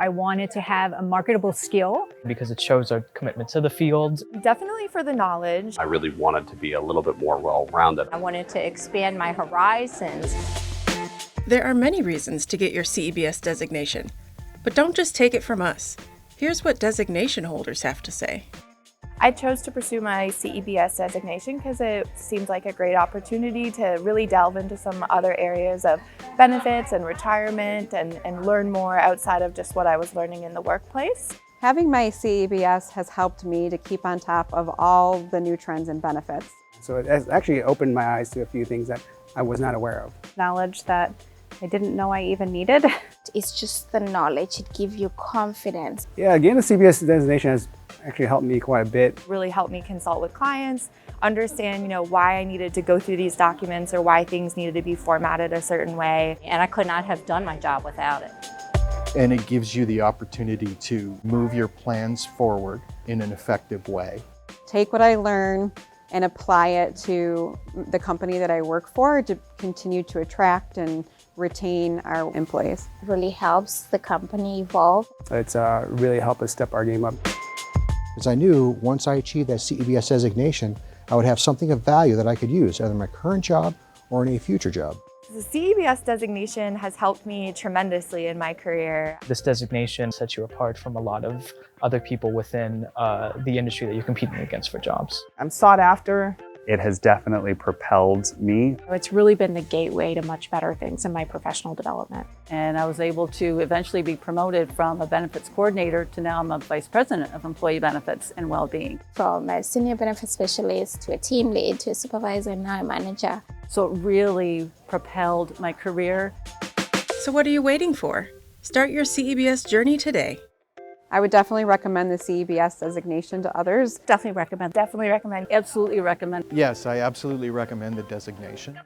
I wanted to have a marketable skill. Because it shows our commitment to the field. Definitely for the knowledge. I really wanted to be a little bit more well-rounded. I wanted to expand my horizons. There are many reasons to get your CEBS designation, but don't just take it from us. Here's what designation holders have to say. I chose to pursue my CEBS designation because it seemed like a great opportunity to really delve into some other areas of benefits and retirement and learn more outside of just what I was learning in the workplace. Having my CEBS has helped me to keep on top of all the new trends and benefits. So it has actually opened my eyes to a few things that I was not aware of. Knowledge that I didn't know I even needed. It's just the knowledge, it gives you confidence. Yeah, getting the CEBS designation has actually helped me quite a bit. Really helped me consult with clients, understand, why I needed to go through these documents or why things needed to be formatted a certain way. And I could not have done my job without it. And it gives you the opportunity to move your plans forward in an effective way. Take what I learn and apply it to the company that I work for to continue to attract and retain our employees. It really helps the company evolve. It's really helped us step our game up. Because I knew once I achieved that CEBS designation, I would have something of value that I could use either in my current job or in a future job. The CEBS designation has helped me tremendously in my career. This designation sets you apart from a lot of other people within the industry that you're competing against for jobs. I'm sought after. It has definitely propelled me. It's really been the gateway to much better things in my professional development. And I was able to eventually be promoted from a benefits coordinator to now I'm a vice president of employee benefits and well-being. From a senior benefits specialist to a team lead to a supervisor and now a manager. So it really propelled my career. So what are you waiting for? Start your CEBS journey today. I would definitely recommend the CEBS designation to others. Definitely recommend. Definitely recommend. Absolutely recommend. Yes, I absolutely recommend the designation.